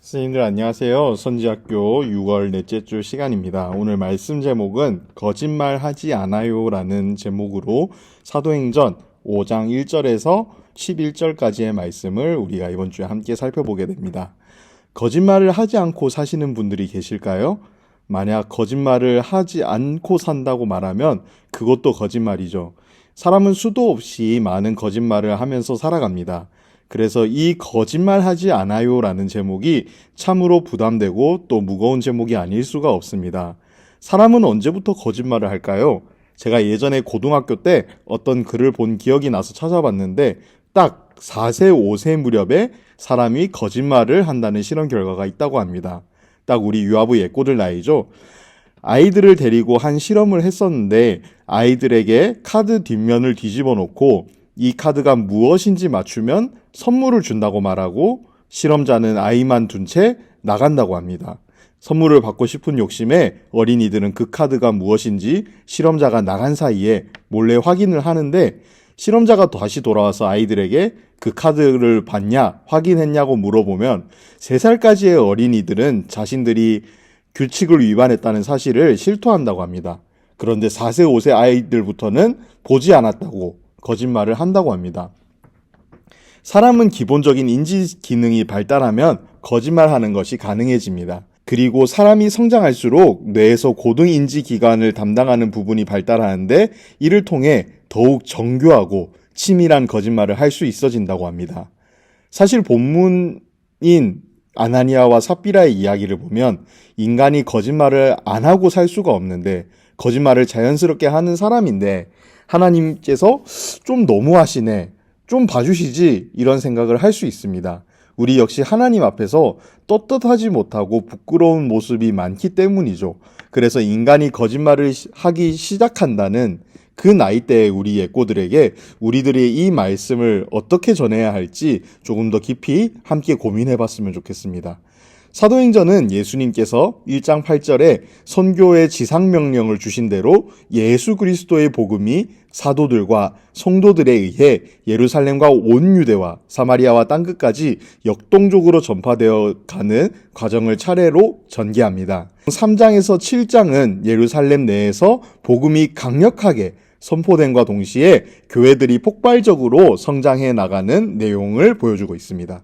선생님들 안녕하세요. 선지학교 6월 넷째 주 시간입니다. 오늘 말씀 제목은 거짓말하지 않아요 라는 제목으로 사도행전 5장 1절에서 11절까지의 말씀을 우리가 이번 주에 함께 살펴보게 됩니다. 거짓말을 하지 않고 사시는 분들이 계실까요? 만약 거짓말을 하지 않고 산다고 말하면 그것도 거짓말이죠. 사람은 수도 없이 많은 거짓말을 하면서 살아갑니다. 그래서 이 거짓말하지 않아요 라는 제목이 참으로 부담되고 또 무거운 제목이 아닐 수가 없습니다. 사람은 언제부터 거짓말을 할까요? 제가 예전에 고등학교 때 어떤 글을 본 기억이 나서 찾아봤는데 딱 4세, 5세 무렵에 사람이 거짓말을 한다는 실험 결과가 있다고 합니다. 딱 우리 유아부 예꼬들 나이죠. 아이들을 데리고 한 실험을 했었는데 아이들에게 카드 뒷면을 뒤집어 놓고 이 카드가 무엇인지 맞추면 선물을 준다고 말하고 실험자는 아이만 둔 채 나간다고 합니다. 선물을 받고 싶은 욕심에 어린이들은 그 카드가 무엇인지 실험자가 나간 사이에 몰래 확인을 하는데 실험자가 다시 돌아와서 아이들에게 그 카드를 봤냐, 확인했냐고 물어보면 3살까지의 어린이들은 자신들이 규칙을 위반했다는 사실을 실토한다고 합니다. 그런데 4세, 5세 아이들부터는 보지 않았다고 거짓말을 한다고 합니다. 사람은 기본적인 인지 기능이 발달하면 거짓말하는 것이 가능해집니다. 그리고 사람이 성장할수록 뇌에서 고등 인지 기관을 담당하는 부분이 발달하는데 이를 통해 더욱 정교하고 치밀한 거짓말을 할 수 있어진다고 합니다. 사실 본문인 아나니아와 삽비라의 이야기를 보면 인간이 거짓말을 안 하고 살 수가 없는데 거짓말을 자연스럽게 하는 사람인데 하나님께서 좀 너무하시네, 좀 봐주시지 이런 생각을 할 수 있습니다. 우리 역시 하나님 앞에서 떳떳하지 못하고 부끄러운 모습이 많기 때문이죠. 그래서 인간이 거짓말을 하기 시작한다는 그 나이대의 우리 예꼬들에게 우리들이 이 말씀을 어떻게 전해야 할지 조금 더 깊이 함께 고민해 봤으면 좋겠습니다. 사도행전은 예수님께서 1장 8절에 선교의 지상명령을 주신 대로 예수 그리스도의 복음이 사도들과 성도들에 의해 예루살렘과 온 유대와 사마리아와 땅끝까지 역동적으로 전파되어 가는 과정을 차례로 전개합니다. 3장에서 7장은 예루살렘 내에서 복음이 강력하게 선포됨과 동시에 교회들이 폭발적으로 성장해 나가는 내용을 보여주고 있습니다.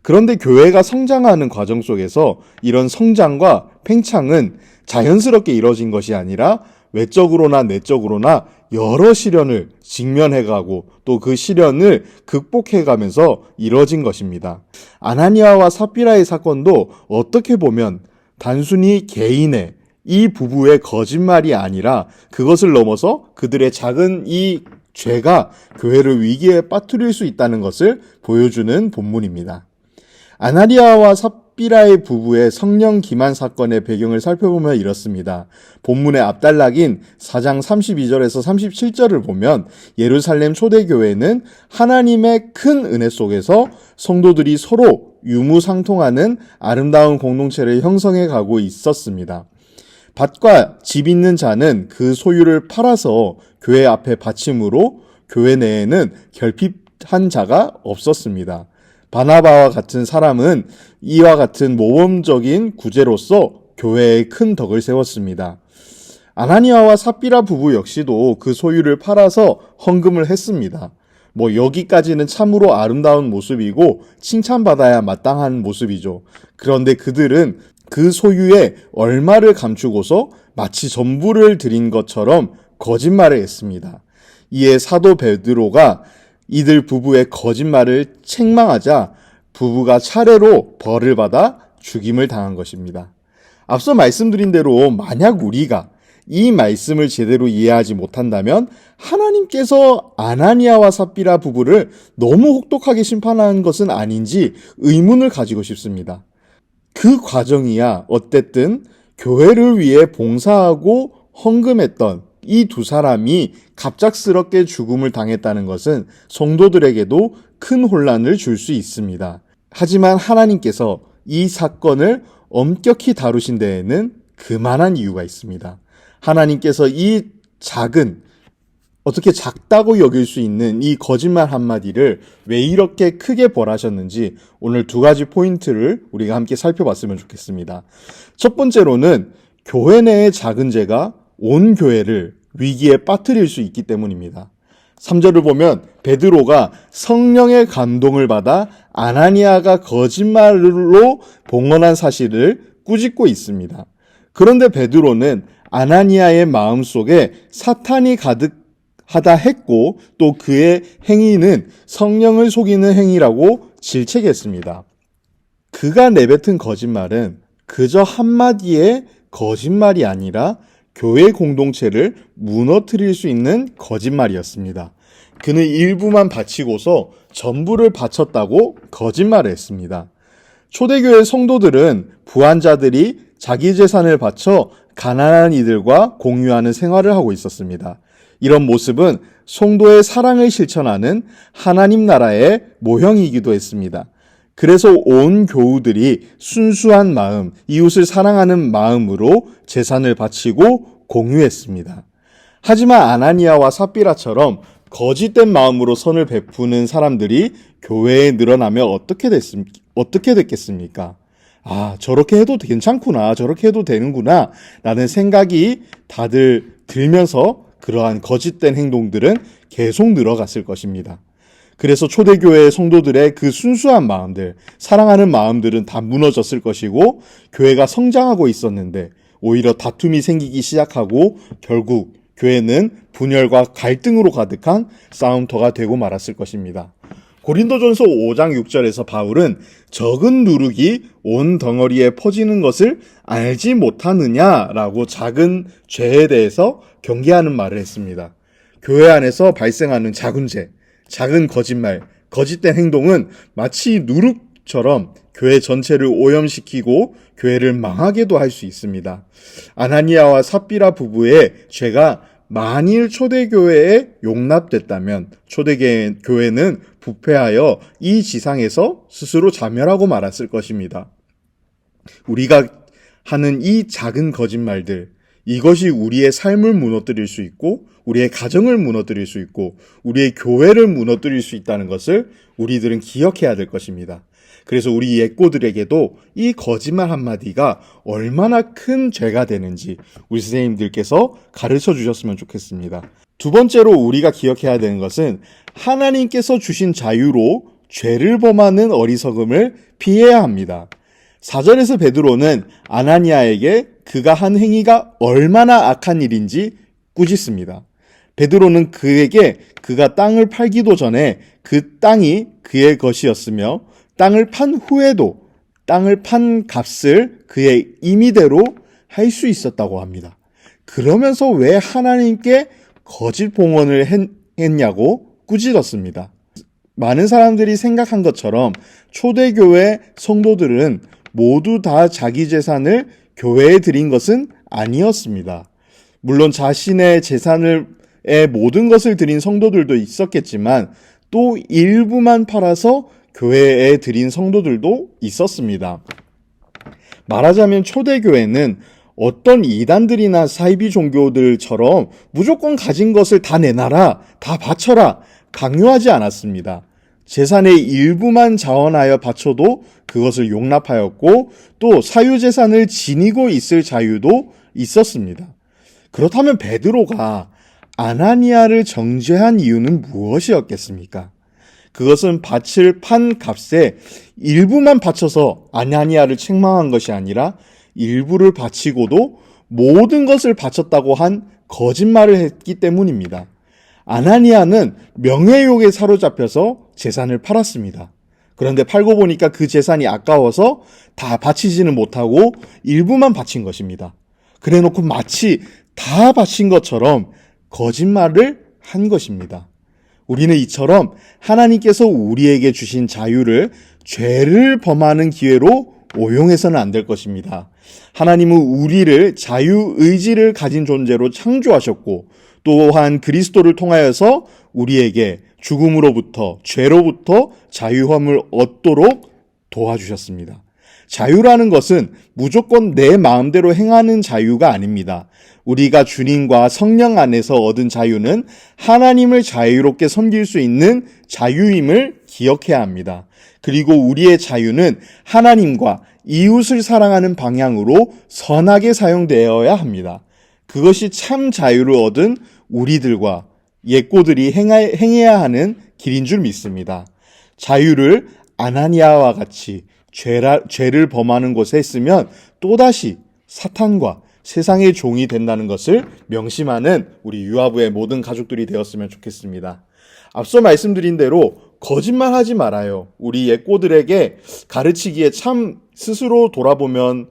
그런데 교회가 성장하는 과정 속에서 이런 성장과 팽창은 자연스럽게 이뤄진 것이 아니라 외적으로나 내적으로나 여러 시련을 직면해가고 또 그 시련을 극복해가면서 이뤄진 것입니다. 아나니아와 삽비라의 사건도 어떻게 보면 단순히 개인의 이 부부의 거짓말이 아니라 그것을 넘어서 그들의 작은 이 죄가 교회를 위기에 빠뜨릴 수 있다는 것을 보여주는 본문입니다. 아나니아와 삽비라의 부부의 성령 기만 사건의 배경을 살펴보면 이렇습니다. 본문의 앞단락인 4장 32절에서 37절을 보면 예루살렘 초대교회는 하나님의 큰 은혜 속에서 성도들이 서로 유무상통하는 아름다운 공동체를 형성해 가고 있었습니다. 밭과 집 있는 자는 그 소유를 팔아서 교회 앞에 바침으로 교회 내에는 결핍한 자가 없었습니다. 바나바와 같은 사람은 이와 같은 모범적인 구제로서 교회에 큰 덕을 세웠습니다. 아나니아와 삽비라 부부 역시도 그 소유를 팔아서 헌금을 했습니다. 여기까지는 참으로 아름다운 모습이고 칭찬받아야 마땅한 모습이죠. 그런데 그들은 그 소유의 얼마를 감추고서 마치 전부를 드린 것처럼 거짓말을 했습니다. 이에 사도 베드로가 이들 부부의 거짓말을 책망하자 부부가 차례로 벌을 받아 죽임을 당한 것입니다. 앞서 말씀드린 대로 만약 우리가 이 말씀을 제대로 이해하지 못한다면 하나님께서 아나니아와 삽비라 부부를 너무 혹독하게 심판한 것은 아닌지 의문을 가지고 싶습니다. 그 과정이야 어쨌든 교회를 위해 봉사하고 헌금했던 이 두 사람이 갑작스럽게 죽음을 당했다는 것은 성도들에게도 큰 혼란을 줄 수 있습니다. 하지만 하나님께서 이 사건을 엄격히 다루신 데에는 그만한 이유가 있습니다. 하나님께서 이 작은 어떻게 작다고 여길 수 있는 이 거짓말 한마디를 왜 이렇게 크게 벌하셨는지 오늘 두 가지 포인트를 우리가 함께 살펴봤으면 좋겠습니다. 첫 번째로는 교회 내의 작은 죄가 온 교회를 위기에 빠뜨릴 수 있기 때문입니다. 3절을 보면 베드로가 성령의 감동을 받아 아나니아가 거짓말로 봉헌한 사실을 꾸짖고 있습니다. 그런데 베드로는 아나니아의 마음속에 사탄이 가득하다 했고 또 그의 행위는 성령을 속이는 행위라고 질책했습니다. 그가 내뱉은 거짓말은 그저 한마디의 거짓말이 아니라 교회 공동체를 무너뜨릴 수 있는 거짓말이었습니다. 그는 일부만 바치고서 전부를 바쳤다고 거짓말을 했습니다. 초대교회 성도들은 부한자들이 자기 재산을 바쳐 가난한 이들과 공유하는 생활을 하고 있었습니다. 이런 모습은 성도의 사랑을 실천하는 하나님 나라의 모형이기도 했습니다. 그래서 온 교우들이 순수한 마음, 이웃을 사랑하는 마음으로 재산을 바치고 공유했습니다. 하지만 아나니아와 삽비라처럼 거짓된 마음으로 선을 베푸는 사람들이 교회에 늘어나면 어떻게 됐겠습니까? 아, 저렇게 해도 괜찮구나, 저렇게 해도 되는구나 라는 생각이 다들 들면서 그러한 거짓된 행동들은 계속 늘어갔을 것입니다. 그래서 초대교회 성도들의 그 순수한 마음들, 사랑하는 마음들은 다 무너졌을 것이고 교회가 성장하고 있었는데 오히려 다툼이 생기기 시작하고 결국 교회는 분열과 갈등으로 가득한 싸움터가 되고 말았을 것입니다. 고린도전서 5장 6절에서 바울은 적은 누룩이 온 덩어리에 퍼지는 것을 알지 못하느냐라고 작은 죄에 대해서 경계하는 말을 했습니다. 교회 안에서 발생하는 작은 죄, 작은 거짓말, 거짓된 행동은 마치 누룩처럼 교회 전체를 오염시키고 교회를 망하게도 할 수 있습니다. 아나니아와 삽비라 부부의 죄가 만일 초대교회에 용납됐다면 초대교회는 부패하여 이 지상에서 스스로 자멸하고 말았을 것입니다. 우리가 하는 이 작은 거짓말들, 이것이 우리의 삶을 무너뜨릴 수 있고 우리의 가정을 무너뜨릴 수 있고 우리의 교회를 무너뜨릴 수 있다는 것을 우리들은 기억해야 될 것입니다. 그래서 우리 예꼬들에게도 이 거짓말 한마디가 얼마나 큰 죄가 되는지 우리 선생님들께서 가르쳐 주셨으면 좋겠습니다. 두 번째로 우리가 기억해야 되는 것은 하나님께서 주신 자유로 죄를 범하는 어리석음을 피해야 합니다. 4절에서 베드로는 아나니아에게 그가 한 행위가 얼마나 악한 일인지 꾸짖습니다. 베드로는 그에게 그가 땅을 팔기도 전에 그 땅이 그의 것이었으며 땅을 판 후에도 땅을 판 값을 그의 임의대로 할 수 있었다고 합니다. 그러면서 왜 하나님께 거짓 봉헌을 했냐고 꾸짖었습니다. 많은 사람들이 생각한 것처럼 초대교회 성도들은 모두 다 자기 재산을 교회에 드린 것은 아니었습니다. 물론 자신의 재산의 모든 것을 드린 성도들도 있었겠지만 또 일부만 팔아서 교회에 드린 성도들도 있었습니다. 말하자면 초대교회는 어떤 이단들이나 사이비 종교들처럼 무조건 가진 것을 다 내놔라, 다 바쳐라 강요하지 않았습니다. 재산의 일부만 자원하여 바쳐도 그것을 용납하였고 또 사유재산을 지니고 있을 자유도 있었습니다. 그렇다면 베드로가 아나니아를 정죄한 이유는 무엇이었겠습니까? 그것은 밭을 판 값에 일부만 바쳐서 아나니아를 책망한 것이 아니라 일부를 바치고도 모든 것을 바쳤다고 한 거짓말을 했기 때문입니다. 아나니아는 명예욕에 사로잡혀서 재산을 팔았습니다. 그런데 팔고 보니까 그 재산이 아까워서 다 바치지는 못하고 일부만 바친 것입니다. 그래놓고 마치 다 바친 것처럼 거짓말을 한 것입니다. 우리는 이처럼 하나님께서 우리에게 주신 자유를 죄를 범하는 기회로 오용해서는 안 될 것입니다. 하나님은 우리를 자유의지를 가진 존재로 창조하셨고 또한 그리스도를 통하여서 우리에게 죽음으로부터 죄로부터 자유함을 얻도록 도와주셨습니다. 자유라는 것은 무조건 내 마음대로 행하는 자유가 아닙니다. 우리가 주님과 성령 안에서 얻은 자유는 하나님을 자유롭게 섬길 수 있는 자유임을 기억해야 합니다. 그리고 우리의 자유는 하나님과 이웃을 사랑하는 방향으로 선하게 사용되어야 합니다. 그것이 참 자유를 얻은 우리들과 옛고들이 행해야 하는 길인 줄 믿습니다. 자유를 아나니아와 같이 죄를 범하는 곳에 했으면 또다시 사탄과 세상의 종이 된다는 것을 명심하는 우리 유아부의 모든 가족들이 되었으면 좋겠습니다. 앞서 말씀드린 대로 거짓말하지 말아요. 우리 옛고들에게 가르치기에 참 스스로 돌아보면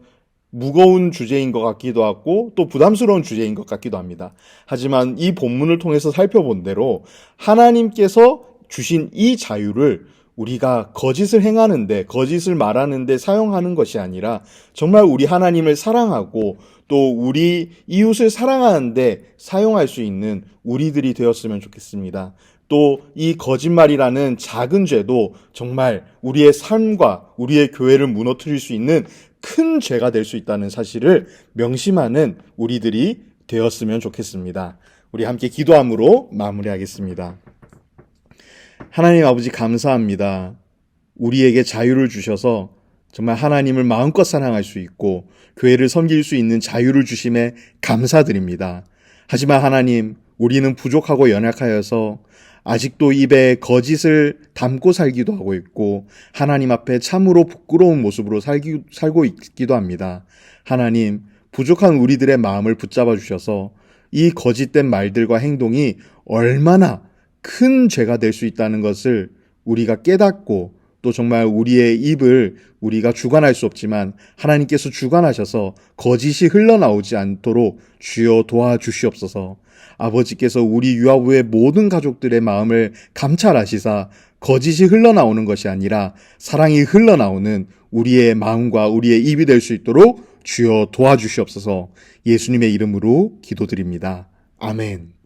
무거운 주제인 것 같기도 하고 또 부담스러운 주제인 것 같기도 합니다. 하지만 이 본문을 통해서 살펴본 대로 하나님께서 주신 이 자유를 우리가 거짓을 행하는데, 거짓을 말하는데 사용하는 것이 아니라 정말 우리 하나님을 사랑하고 또 우리 이웃을 사랑하는데 사용할 수 있는 우리들이 되었으면 좋겠습니다. 또 이 거짓말이라는 작은 죄도 정말 우리의 삶과 우리의 교회를 무너뜨릴 수 있는 큰 죄가 될 수 있다는 사실을 명심하는 우리들이 되었으면 좋겠습니다. 우리 함께 기도함으로 마무리하겠습니다. 하나님 아버지 감사합니다. 우리에게 자유를 주셔서 정말 하나님을 마음껏 사랑할 수 있고 교회를 섬길 수 있는 자유를 주심에 감사드립니다. 하지만 하나님, 우리는 부족하고 연약하여서 아직도 입에 거짓을 담고 살기도 하고 있고 하나님 앞에 참으로 부끄러운 모습으로 살고 있기도 합니다. 하나님, 부족한 우리들의 마음을 붙잡아 주셔서 이 거짓된 말들과 행동이 얼마나 큰 죄가 될 수 있다는 것을 우리가 깨닫고 또 정말 우리의 입을 우리가 주관할 수 없지만 하나님께서 주관하셔서 거짓이 흘러나오지 않도록 주여 도와주시옵소서. 아버지께서 우리 유아부의 모든 가족들의 마음을 감찰하시사 거짓이 흘러나오는 것이 아니라 사랑이 흘러나오는 우리의 마음과 우리의 입이 될 수 있도록 주여 도와주시옵소서. 예수님의 이름으로 기도드립니다. 아멘.